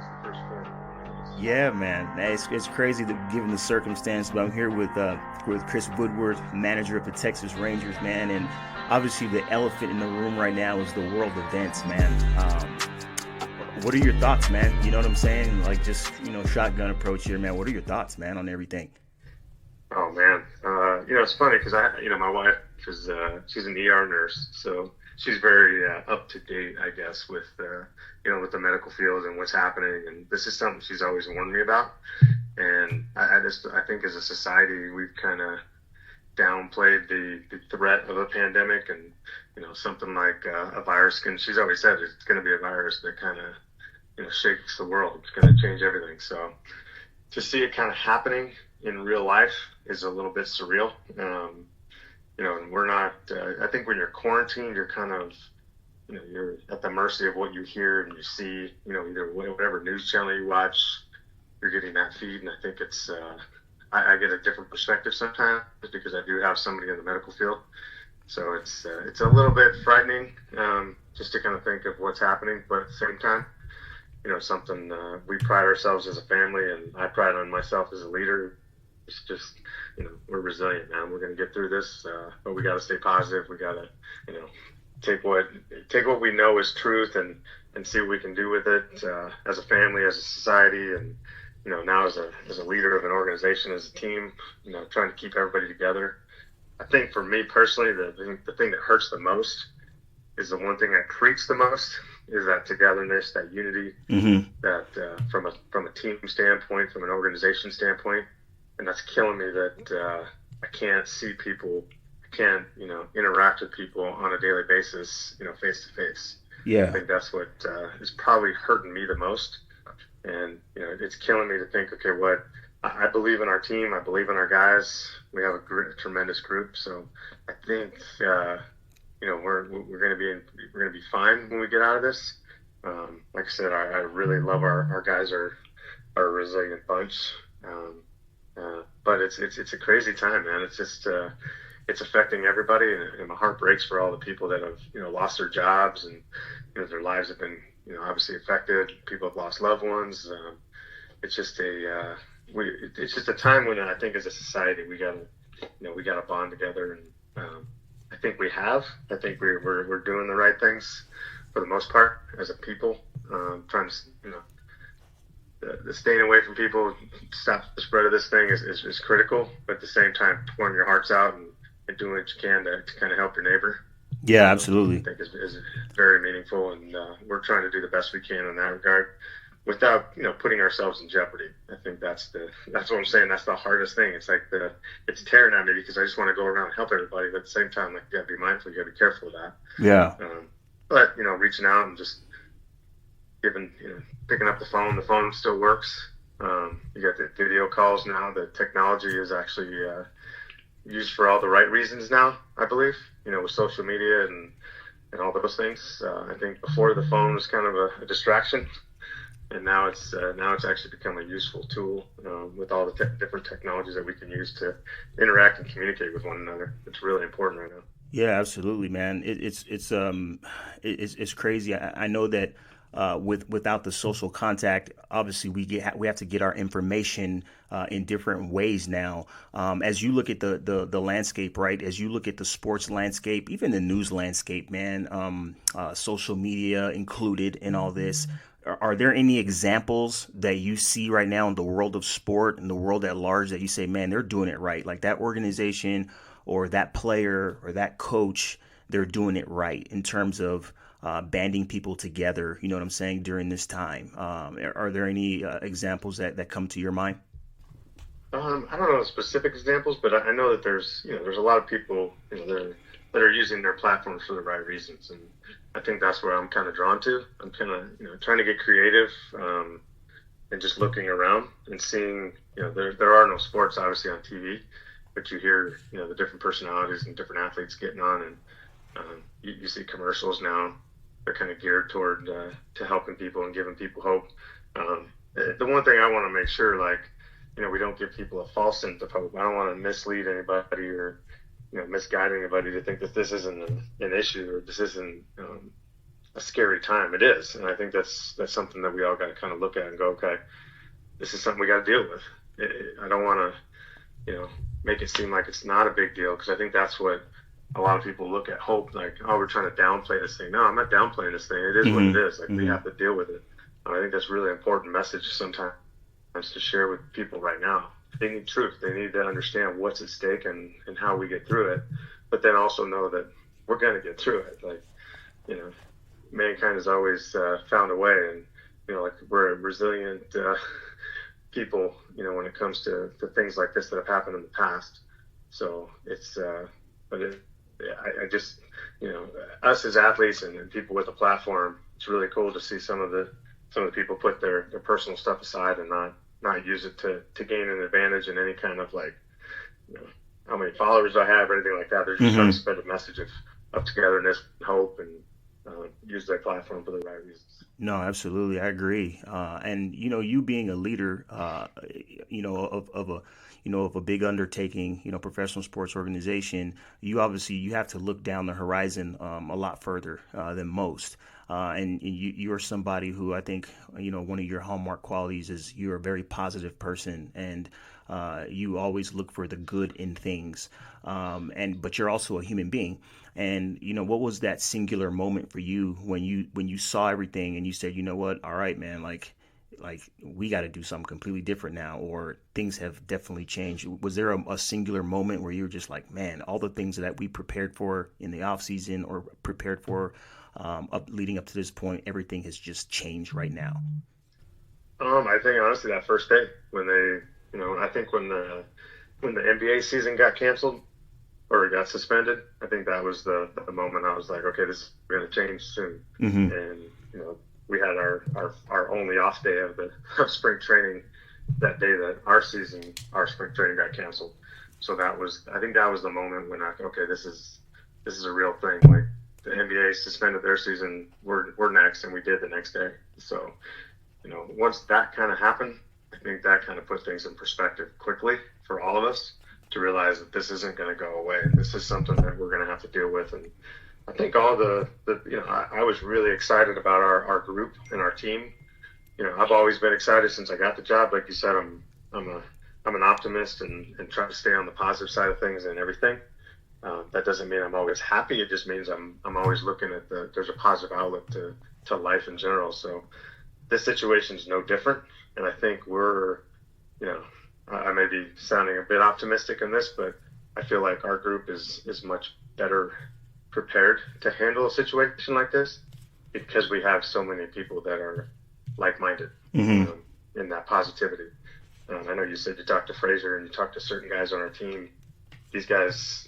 the first four. Yeah, man. It's crazy that given the circumstance, but I'm here with Chris Woodward, manager of the Texas Rangers, man. And obviously, the elephant in the room right now is the world events, man. What are your thoughts, man? You know what I'm saying? Like, just shotgun approach here, man. What are your thoughts, man, on everything? Oh man, it's funny because my wife is she's an ER nurse, so she's very up to date, I guess, with with the medical field and what's happening. And this is something she's always warned me about. And I think as a society we've kind of downplayed the threat of a pandemic, and something like a virus can. She's always said it's going to be a virus that kind of shakes the world. It's going to change everything. So to see it kind of happening in real life is a little bit surreal. And we're not. I think when you're quarantined, you're kind of, you're at the mercy of what you hear and you see. Either whatever news channel you watch, you're getting that feed, and I think it's. I get a different perspective sometimes because I do have somebody in the medical field, so it's a little bit frightening, just to kind of think of what's happening, but at the same time, something we pride ourselves as a family, and I pride on myself as a leader. It's just, we're resilient, man. We're going to get through this, but we got to stay positive. We got to, you know, take what we know is truth, and see what we can do with it, as a family, as a society, and now as a leader of an organization, as a team, trying to keep everybody together. I think for me personally, the thing that hurts the most is the one thing I preach the most is that togetherness, that unity, Mm-hmm. that from a team standpoint, from an organization standpoint, and that's killing me that I can't see people, I can't interact with people on a daily basis, face to face. I Yeah. think that's what is probably hurting me the most, and it's killing me to think, okay, what I believe in our team, I believe in our guys. We have a tremendous group, so I think we're gonna be fine when we get out of this. Like I said, I really love our guys are a resilient bunch. But it's a crazy time, man. It's just it's affecting everybody, and my heart breaks for all the people that have lost their jobs, and their lives have been obviously affected. People have lost loved ones. It's just it's just a time when I think as a society we gotta bond together, and I think we have. I think we're doing the right things for the most part as a people. Trying to the staying away from people, stop the spread of this thing is critical. But at the same time, pouring your hearts out, and doing what you can to kind of help your neighbor, Yeah, I absolutely. think is very meaningful. And we're trying to do the best we can in that regard, without putting ourselves in jeopardy. I think that's what I'm saying. That's the hardest thing. It's like it's tearing at me because I just want to go around and help everybody, but at the same time, like, you gotta be mindful. You gotta be careful of that. Yeah. But reaching out and just giving, picking up the phone. The phone still works. You got the video calls now. The technology is actually used for all the right reasons now, I believe. With social media and all those things. I think before the phone was kind of a distraction, and now it's actually become a useful tool, with all the different technologies that we can use to interact and communicate with one another. It's really important right now. Yeah, absolutely, man. It's crazy. I know that without the social contact, obviously we have to get our information in different ways now. As you look at the landscape, right? As you look at the sports landscape, even the news landscape, man. Social media included in all this. Are there any examples that you see right now in the world of sport and the world at large that you say, man, they're doing it right? Like that organization or that player or that coach, they're doing it right in terms of banding people together. You know what I'm saying during this time. Are there any examples that come to your mind? I don't know the specific examples, but I know that there's a lot of people that are using their platforms for the right reasons, and I think that's where I'm kind of drawn to. I'm kind of trying to get creative, and just looking around and seeing there are no sports obviously on TV, but you hear the different personalities and different athletes getting on, and you see commercials now. They're kind of geared toward to helping people and giving people hope. The one thing I want to make sure, like, we don't give people a false sense of hope. I don't want to mislead anybody or misguide anybody to think that this isn't an issue, or this isn't a scary time. It is, and I think that's something that we all got to kind of look at and go, okay, this is something we got to deal with. I don't want to, make it seem like it's not a big deal, because I think that's what a lot of people look at hope like, oh, we're trying to downplay this thing. No, I'm not downplaying this thing. It is what it is. Like, we have to deal with it. I think that's a really important message sometimes to share with people right now. They need truth. They need to understand what's at stake and how we get through it, but then also know that we're going to get through it. Like, mankind has always found a way, and like, we're a resilient people, when it comes to things like this that have happened in the past. So it's, I just, us as athletes and people with a platform, it's really cool to see some of the people put their personal stuff aside and not use it to gain an advantage in any kind of, like, how many followers I have or anything like that. They're just trying to spread a message of togetherness, hope, and use their platform for the right reasons. No, absolutely, I agree. And you being a leader, of a big undertaking, professional sports organization, you have to look down the horizon a lot further than most. And you're somebody who, I think, one of your hallmark qualities is you're a very positive person, and you always look for the good in things. But you're also a human being. And what was that singular moment for you when you saw everything and you said, you know what, all right, man, like we got to do something completely different now, or things have definitely changed? Was there a singular moment where you were just like, man, all the things that we prepared for in the off season or prepared for leading up to this point, everything has just changed right now? I think honestly that first day when they, I think when the NBA season got canceled or got suspended, I think that was the moment I was like, okay, this is going to change soon. And we had our only off day of spring training that day that our spring training got canceled. So I think that was the moment when okay, this is a real thing. Like, the NBA suspended their season, we're next, and we did the next day. So, once that kind of happened, I think that kind of put things in perspective quickly for all of us to realize that this isn't going to go away. This is something that we're going to have to deal with. And I think all I was really excited about our group and our team. I've always been excited since I got the job. Like you said, I'm an optimist and try to stay on the positive side of things and everything. That doesn't mean I'm always happy. It just means I'm always looking at there's a positive outlook to life in general. So this situation is no different. And I think we're, I may be sounding a bit optimistic in this, but I feel like our group is much better prepared to handle a situation like this because we have so many people that are like-minded in that positivity. I know you said you talked to Fraser and you talked to certain guys on our team. These guys,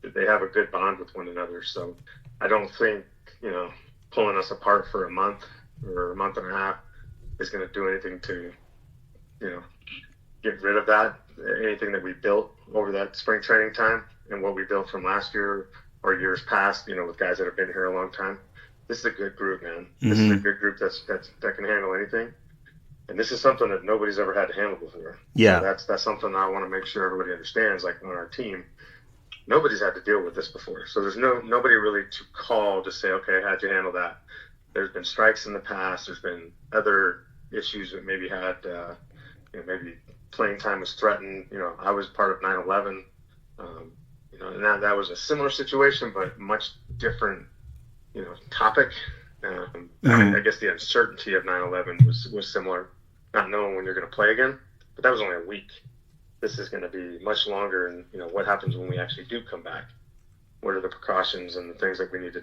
they have a good bond with one another. So I don't think, pulling us apart for a month or a month and a half is going to do anything to, get rid of that. Anything that we built over that spring training time and what we built from last year or years past, with guys that have been here a long time. This is a good group, man. This is a good group that can handle anything. And this is something that nobody's ever had to handle before. Yeah. So that's something I want to make sure everybody understands. Like, on our team, nobody's had to deal with this before. So there's nobody really to call to say, okay, how'd you handle that? There's been strikes in the past. There's been other issues that maybe had, maybe playing time was threatened. I was part of 9/11. And that was a similar situation, but much different, topic. I guess the uncertainty of 9/11 was similar, not knowing when you're going to play again. But that was only a week. This is going to be much longer, and what happens when we actually do come back? What are the precautions and the things that we need to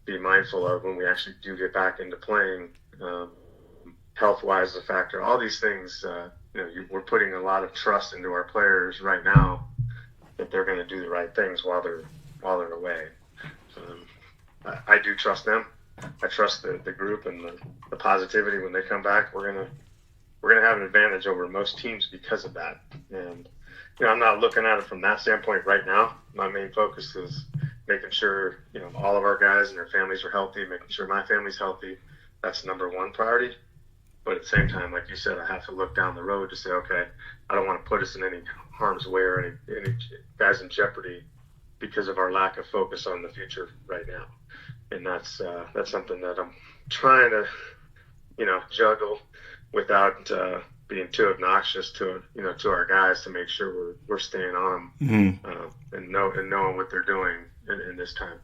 be mindful of when we actually do get back into playing? Health-wise, the factor, all these things. We're putting a lot of trust into our players right now that they're going to do the right things while they're away. I do trust them. I trust the group and the positivity when they come back. We're gonna have an advantage over most teams because of that. And I'm not looking at it from that standpoint right now. My main focus is making sure all of our guys and their families are healthy, making sure my family's healthy. That's number one priority. But at the same time, like you said, I have to look down the road to say, okay, I don't want to put us in any harm's way or any guys in jeopardy because of our lack of focus on the future right now. and that's something that I'm trying to juggle without being too obnoxious to to our guys, to make sure we're staying on Mhm. them, and knowing what they're doing in this time.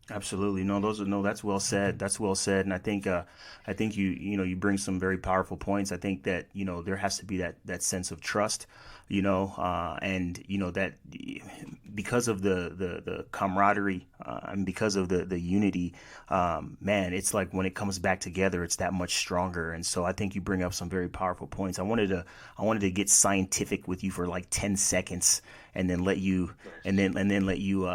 Absolutely. No, those are no, that's well said. That's well said. And I think you bring some very powerful points. I think that, there has to be that sense of trust, and that because of the camaraderie, and because of the unity, man, it's like when it comes back together, it's that much stronger. And so I think you bring up some very powerful points. I wanted to get scientific with you for like 10 seconds and then let you, Nice. and then let you,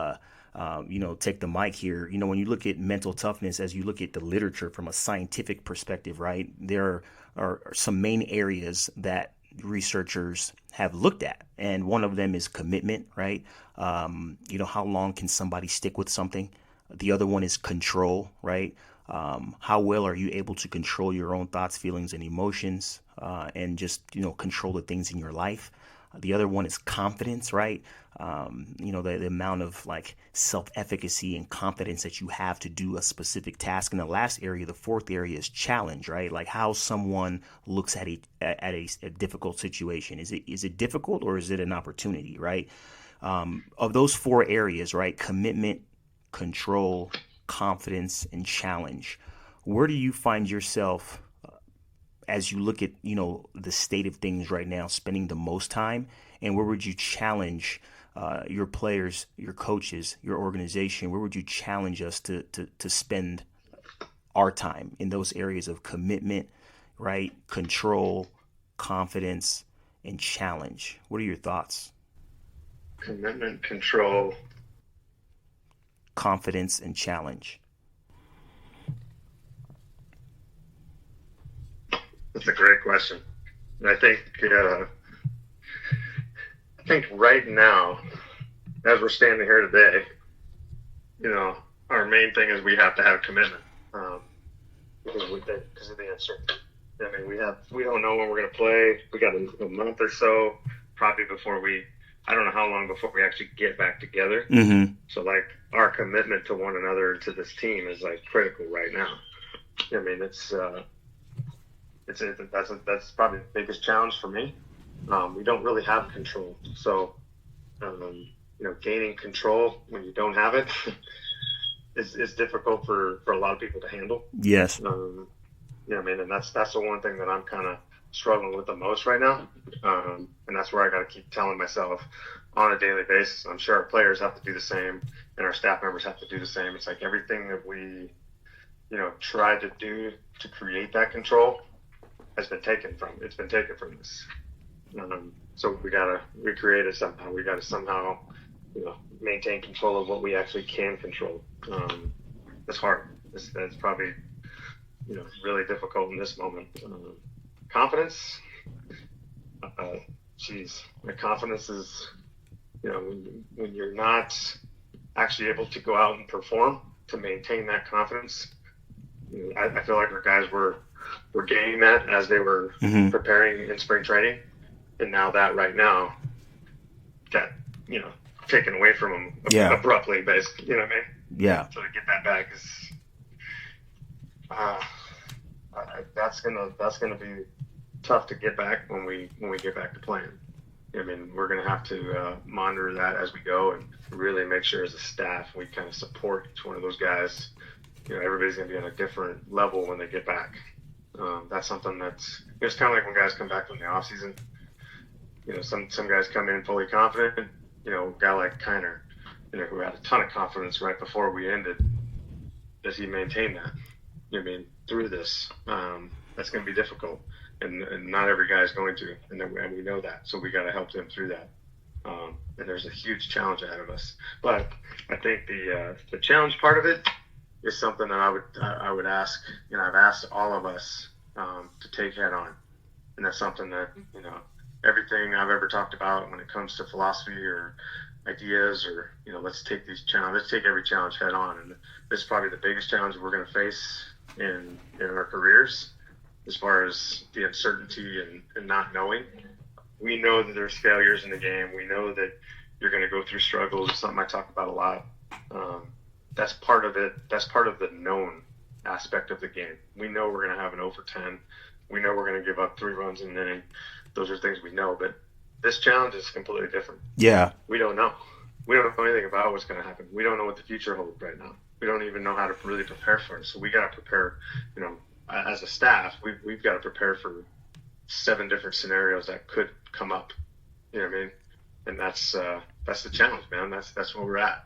take the mic here. When you look at mental toughness, as you look at the literature from a scientific perspective, right, there are some main areas that researchers have looked at, and one of them is commitment, right? How long can somebody stick with something? The other one is control, right? How well are you able to control your own thoughts, feelings, and emotions, and just control the things in your life? The other one is confidence, right? The amount of like self-efficacy and confidence that you have to do a specific task. And the last area, the fourth area, is challenge, right? Like how someone looks at a difficult situation. Is it difficult, or is it an opportunity, right? Of those four areas, right? Commitment, control, confidence, and challenge. Where do you find yourself as you look at the state of things right now, spending the most time, and where would you challenge your players, your coaches, your organization? Where would you challenge us to spend our time in those areas of commitment, right? Control, confidence, and challenge. What are your thoughts? Commitment, control. Confidence and challenge. That's a great question. And I think right now, as we're standing here today, our main thing is we have to have commitment, because of the uncertainty. I mean, we don't know when we're going to play. We got a month or so, probably before I don't know how long before we actually get back together. Mm-hmm. So like our commitment to one another and to this team is like critical right now. I mean, that's probably the biggest challenge for me. We don't really have control, so gaining control when you don't have it is difficult for a lot of people to handle. Yes. I mean, and that's the one thing that I'm kind of struggling with the most right now, and that's where I got to keep telling myself on a daily basis. I'm sure our players have to do the same, and our staff members have to do the same. It's like everything that we try to do to create that control has been taken from. It's been taken from us. So we gotta recreate it somehow. We gotta somehow, maintain control of what we actually can control. It's hard. That's probably, really difficult in this moment. Confidence, geez, my confidence is, when you're not actually able to go out and perform to maintain that confidence. I feel like our guys were gaining that as they were Mm-hmm. preparing in spring training, and now that right now got taken away from them Yeah. abruptly, basically. You know what I mean? Yeah. So to get that back is that's gonna be tough to get back when we get back to playing. I mean, we're gonna have to monitor that as we go and really make sure as a staff we kind of support each one of those guys. Everybody's gonna be on a different level when they get back. That's something that's it's kind of like when guys come back from the off season. Some guys come in fully confident. A guy like Kiner, who had a ton of confidence right before we ended. Does he maintain that? I mean, through this, that's going to be difficult, and not every guy is going to, and we know that. So we got to help them through that. And there's a huge challenge ahead of us. But I think the challenge part of it is something that I would ask. I've asked all of us to take head on, and that's something that everything I've ever talked about when it comes to philosophy or ideas or let's take every challenge head on. And this is probably the biggest challenge we're going to face in our careers, as far as the uncertainty and not knowing. We know that there's failures in the game. We know that you're going to go through struggles. It's something I talk about a lot. that's part of it. That's part of the known aspect of the game. We know we're going to have an 0 for 10. We know we're going to give up 3 runs in an inning. Those are things we know. But this challenge is completely different. Yeah. We don't know. We don't know anything about what's going to happen. We don't know what the future holds right now. We don't even know how to really prepare for it. So we got to prepare, as a staff, we've got to prepare for 7 different scenarios that could come up. You know what I mean? And that's the challenge, man. That's where we're at.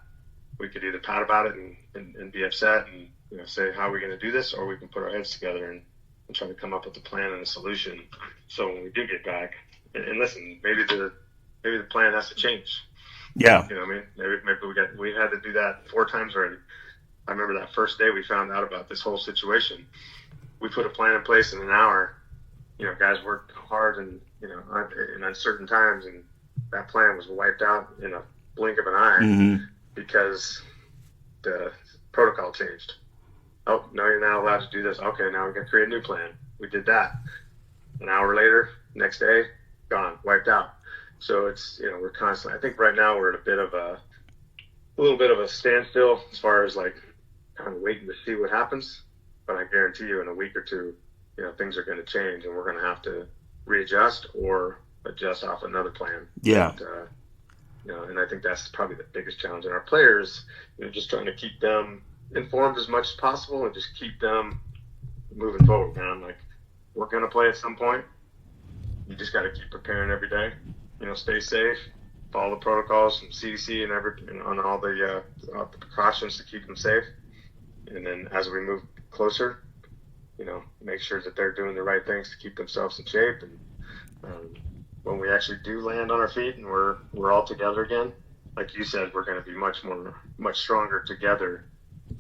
We could either pout about it and be upset and say, how are we going to do this? Or we can put our heads together and try to come up with a plan and a solution. So when we do get back, and listen, maybe the plan has to change. Yeah. You know what I mean? Maybe we had to do that 4 times already. I remember that first day we found out about this whole situation. We put a plan in place in an hour. Guys worked hard and in uncertain times, and that plan was wiped out in a blink of an eye because the protocol changed. Oh, no, you're not allowed to do this. Okay, now we're going to create a new plan. We did that. An hour later, next day, gone, wiped out. So it's, we're constantly, I think right now we're at a little bit of a standstill as far as like kind of waiting to see what happens. But I guarantee you in a week or two, things are going to change and we're going to have to readjust or adjust off another plan. Yeah. And I think that's probably the biggest challenge in our players, just trying to keep them informed as much as possible and just keep them moving forward, man. Like, we're going to play at some point. You just got to keep preparing every day. Stay safe, follow the protocols from CDC and on all the precautions to keep them safe. And then as we move closer, make sure that they're doing the right things to keep themselves in shape. And when we actually do land on our feet and we're all together again, like you said, we're going to be much stronger together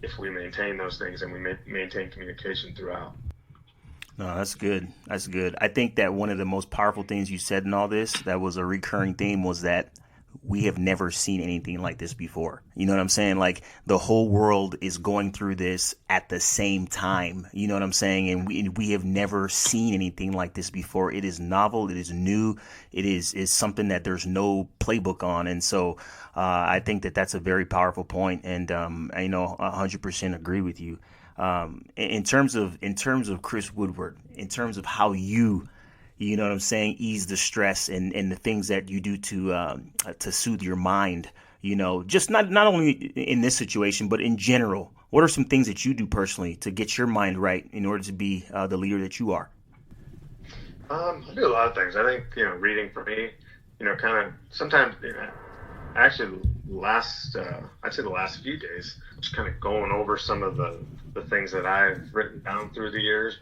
if we maintain those things and we maintain communication throughout. No, that's good. That's good. I think that one of the most powerful things you said in all this that was a recurring theme was that we have never seen anything like this before. You know what I'm saying? Like, the whole world is going through this at the same time. You know what I'm saying? And we have never seen anything like this before. It is novel. It is new. It is something that there's no playbook on. And so I think that that's a very powerful point. And I 100% agree with you. In terms of Chris Woodward, in terms of how you know what I'm saying, ease the stress and the things that you do to soothe your mind, just not only in this situation, but in general. What are some things that you do personally to get your mind right in order to be the leader that you are? I do a lot of things. I think, reading for me, kind of sometimes, actually I'd say the last few days, just kind of going over some of the things that I've written down through the years,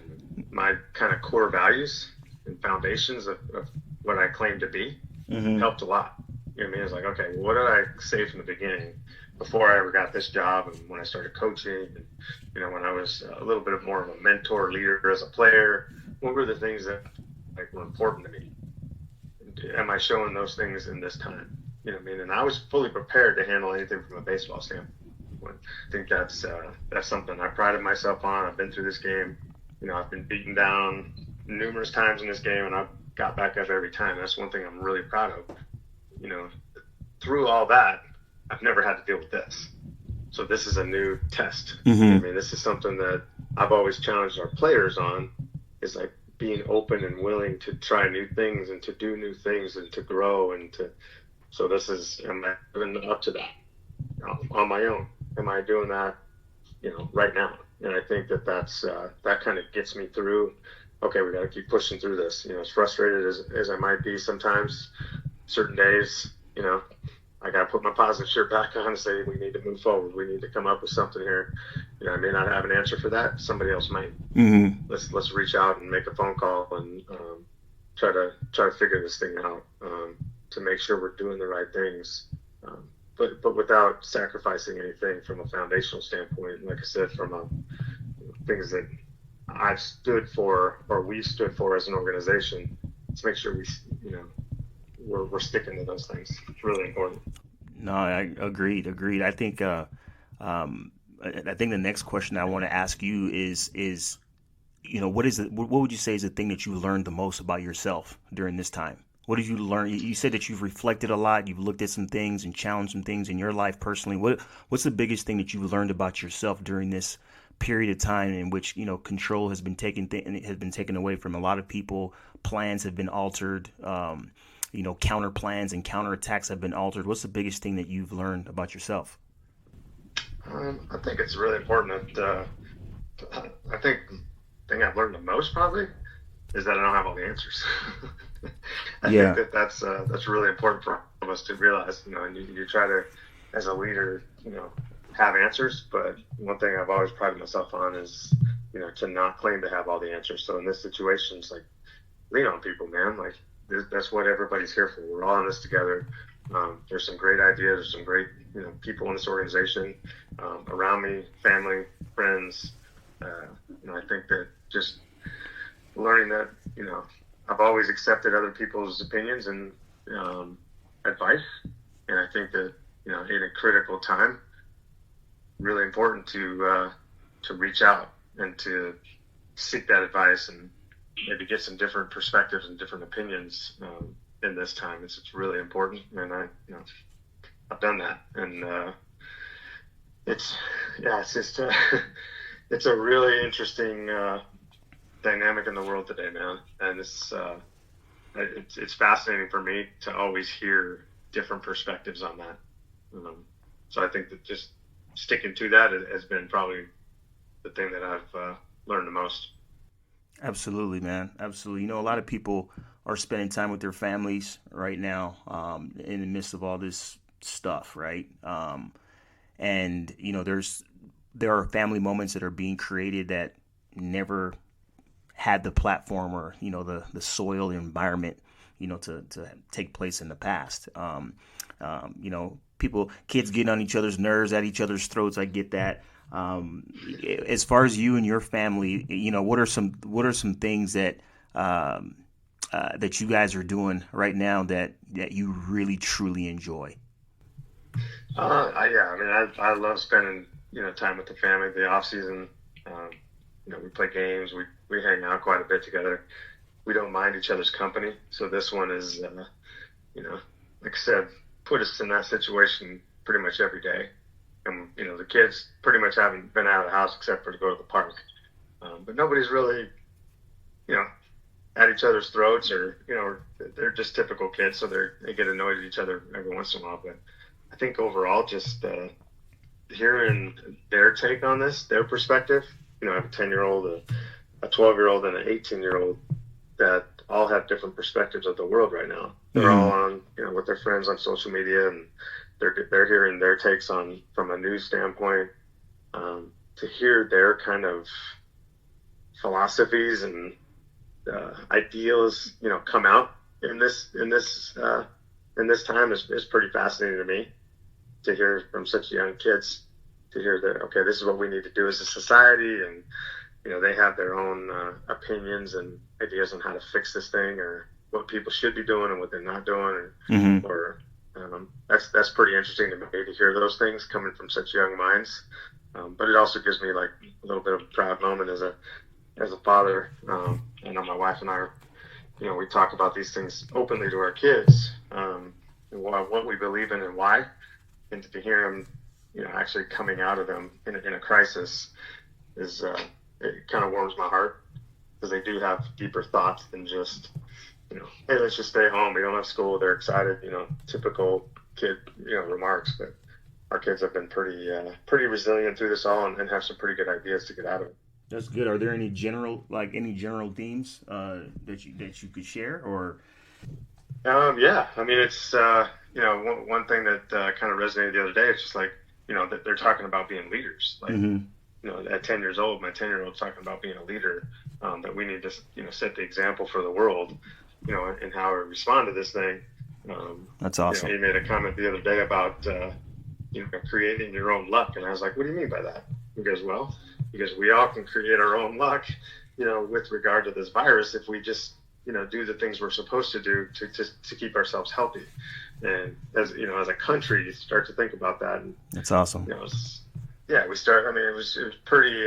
my kind of core values and foundations of what I claim to be, helped a lot. You know what I mean? It's like, okay, well, what did I say from the beginning before I ever got this job and when I started coaching and, when I was a little bit more of a mentor leader as a player, what were the things that were important to me? Am I showing those things in this time? You know what I mean? And I was fully prepared to handle anything from a baseball standpoint. I think that's something I prided myself on. I've been through this game. I've been beaten down numerous times in this game, and I've got back up every time. That's one thing I'm really proud of. Through all that, I've never had to deal with this. So this is a new test. I mean, this is something that I've always challenged our players on, is like being open and willing to try new things and to do new things and to grow so this is, am I living up to that on my own? Am I doing that, right now? And I think that kind of gets me through. Okay, we got to keep pushing through this. As frustrated as I might be sometimes, certain days, I got to put my positive shirt back on and say, we need to move forward. We need to come up with something here. I may not have an answer for that. Somebody else might. Let's reach out and make a phone call and try to figure this thing out to make sure we're doing the right things. But without sacrificing anything from a foundational standpoint. Like I said, from things that I've stood for or we've stood for as an organization, let's make sure we're sticking to those things. It's really important. No, I agreed. I think the next question I want to ask you is what would you say is the thing that you learned the most about yourself during this time? What did you learn? You said that you've reflected a lot. You've looked at some things and challenged some things in your life personally. What's the biggest thing that you've learned about yourself during this period of time in which control has been taken away from a lot of people? Plans have been altered. Counter plans and counter attacks have been altered. What's the biggest thing that you've learned about yourself? I think it's really important that I think the thing I've learned the most probably is that I don't have all the answers. I think Yeah. that that's really important for all of us to realize. And you try to, as a leader, have answers. But one thing I've always prided myself on is, to not claim to have all the answers. So in this situation, it's like lean on people, man. Like that's what everybody's here for. We're all in this together. There's some great ideas. There's some great, people in this organization around me, family, friends. I think that just learning that, I've always accepted other people's opinions and advice. And I think that, in a critical time, really important to reach out and to seek that advice and maybe get some different perspectives and different opinions in this time. It's really important. And I've done that. And it's just, it's a really interesting dynamic in the world today, man. And it's fascinating for me to always hear different perspectives on that. So I think that just sticking to that has been probably the thing that I've learned the most. Absolutely, man. Absolutely. A lot of people are spending time with their families right now, in the midst of all this stuff, right? And there are family moments that are being created that never had the platform or the soil, the environment, to take place in the past. Kids getting on each other's nerves, at each other's throats. I get that. As far as you and your family, what are some things that that you guys are doing right now that you really truly enjoy? Yeah, I mean, I love spending time with the family. The off season, we play games, we hang out quite a bit together. We don't mind each other's company. So this one is, like I said, put us in that situation pretty much every day. And the kids pretty much haven't been out of the house except for to go to the park. But nobody's really, at each other's throats, or they're just typical kids, so they get annoyed at each other every once in a while. But I think overall, just hearing their take on this, their perspective. I have a 10-year-old, a 12-year-old, and an 18-year-old that all have different perspectives of the world right now. They're all Mm-hmm. on, with their friends on social media, and they're hearing their takes on from a news standpoint. To hear their kind of philosophies and ideals, come out in this time is pretty fascinating to me. To hear from such young kids, to hear that, okay, this is what we need to do as a society, and they have their own opinions and ideas on how to fix this thing, or what people should be doing and what they're not doing, Mm-hmm. or that's pretty interesting to me to hear those things coming from such young minds. But it also gives me like a little bit of a proud moment as a father. I know my wife and I are, we talk about these things openly to our kids, and what we believe in and why, and to hear them, actually coming out of them in a crisis is it kind of warms my heart, because they do have deeper thoughts than just hey, let's just stay home, we don't have school, they're excited, typical kid remarks. But our kids have been pretty resilient through this all, and have some pretty good ideas to get out of it. That's good. Are there any general themes that you could share or? Yeah, I mean, it's one thing that kind of resonated the other day. It's just like that they're talking about being leaders. Like Mm-hmm. at 10 years old, my 10-year-old's talking about being a leader. That we need to set the example for the world. And how we respond to this thing. That's awesome. He made a comment the other day about creating your own luck, and I was like, what do you mean by that? He goes, well, because we all can create our own luck, with regard to this virus, if we just do the things we're supposed to do to keep ourselves healthy. And as a country, you start to think about that, and That's awesome. yeah, we start. I mean, it was pretty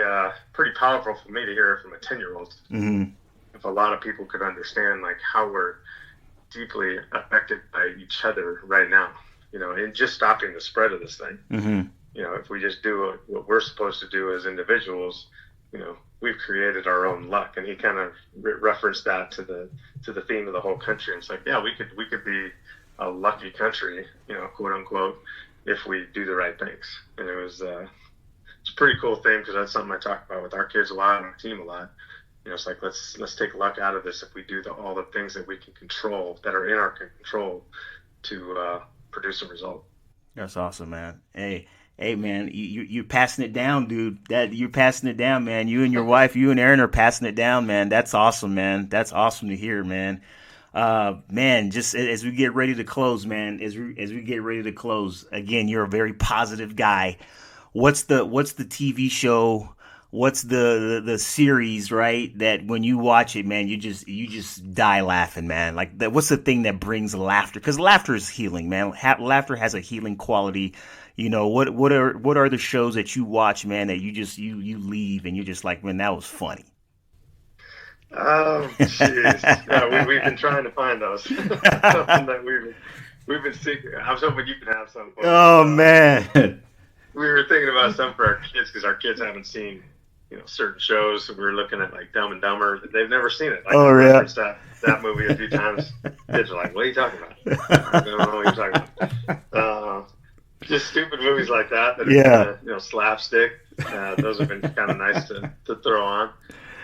powerful for me to hear it from a 10-year-old. Mm-hmm. If a lot of people could understand like how we're deeply affected by each other right now. And just stopping the spread of this thing. Mm-hmm. If we just do what we're supposed to do as individuals, we've created our own luck. And he kind of referenced that to the theme of the whole country. And it's like, yeah, we could be a lucky country, quote unquote, if we do the right things. And it's a pretty cool thing, because that's something I talk about with our kids a lot and our team a lot. It's like, let's take luck out of this if we do all the things that we can control, that are in our control, to produce a result. That's awesome, man. Hey, man, you're passing it down, dude. You're passing it down, man. You and your wife, you and Aaron are passing it down, man. That's awesome, man. That's awesome to hear, man. Man, just as we get ready to close, man, as we get ready to close, again, you're a very positive guy. What's the TV show? What's the series, right? That when you watch it, man, you just die laughing, man. Like that. What's the thing that brings laughter? Because laughter is healing, man. Laughter has a healing quality. What are the shows that you watch, man, that you leave and you're just like, man, that was funny. Oh, jeez. Yeah, we've been trying to find those. Something that we've been seeking. I was hoping you could have some. Oh man. We were thinking about some for our kids, because our kids haven't seen certain shows. So we were looking at like Dumb and Dumber. They've never seen it. Oh, yeah. Referenced that movie a few times. Kids are like, "What are you talking about?" I don't know what you're talking about. Just stupid movies like that are kind of, slapstick. Those have been kind of nice to throw on.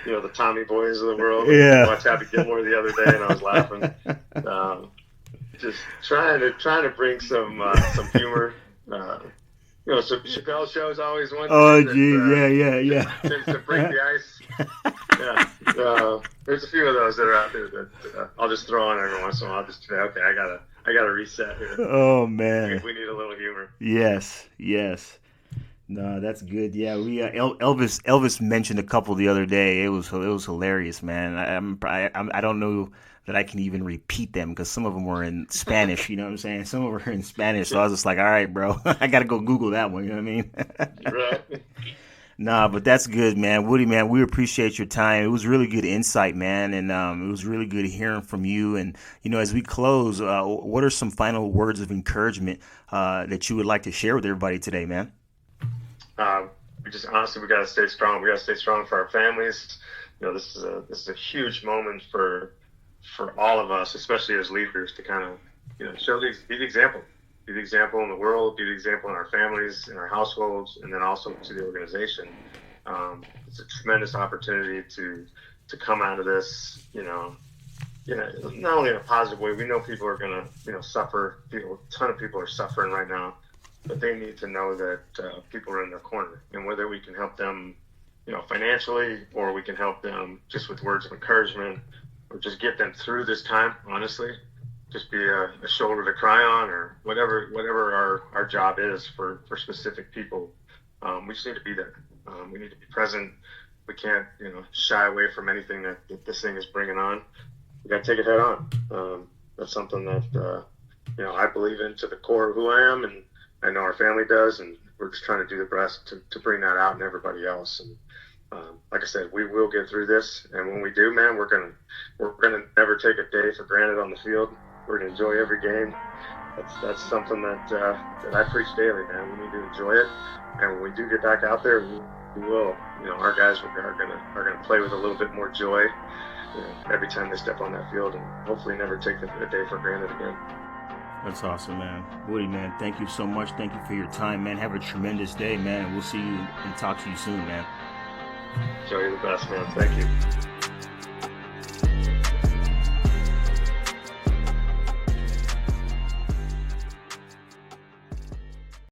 The Tommy Boys of the world. Yeah. I watched Happy Gilmore the other day, and I was laughing. Just trying to bring some humor. So Chappelle Show's always one. Oh, gee, yeah. Tends to break the ice. Yeah. There's a few of those that are out there that I'll just throw on every once in a while. I'll just say, okay, I gotta reset here. Oh man, we need a little humor. Yes. No, that's good. Yeah, we Elvis mentioned a couple the other day. It was hilarious, man. I don't know that I can even repeat them, because some of them were in Spanish. You know what I'm saying? Some of them were in Spanish, so I was just like, all right, bro, I got to go Google that one. You know what I mean? Right. Nah, but that's good, man. Woody, man, we appreciate your time. It was really good insight, man, and it was really good hearing from you. And, as we close, what are some final words of encouragement that you would like to share with everybody today, man? We got to stay strong. We got to stay strong for our families. This is a huge moment for all of us, especially as leaders, to kind of, be the example. Be the example in the world, be the example in our families, in our households, and then also to the organization. It's a tremendous opportunity to come out of this, not only in a positive way. We know people are going to, suffer. A ton of people are suffering right now, but they need to know that people are in their corner, and whether we can help them, financially, or we can help them just with words of encouragement, or just get them through this time, honestly. Just be a shoulder to cry on, or whatever our job is for specific people. We just need to be there. We need to be present. We can't, shy away from anything that this thing is bringing on. We got to take it head on. That's something that, I believe in to the core of who I am, and I know our family does, and we're just trying to do the best to bring that out in everybody else. And like I said, we will get through this, and when we do, man, we're gonna never take a day for granted on the field. We're gonna enjoy every game. That's something that I preach daily, man. We need to enjoy it, and when we do get back out there, we will. Our guys are gonna play with a little bit more joy, every time they step on that field, and hopefully never take a day for granted again. That's awesome, man. Woody, man, thank you so much. Thank you for your time, man. Have a tremendous day, man. And we'll see you and talk to you soon, man. Joe, you're the best, man. Thank you.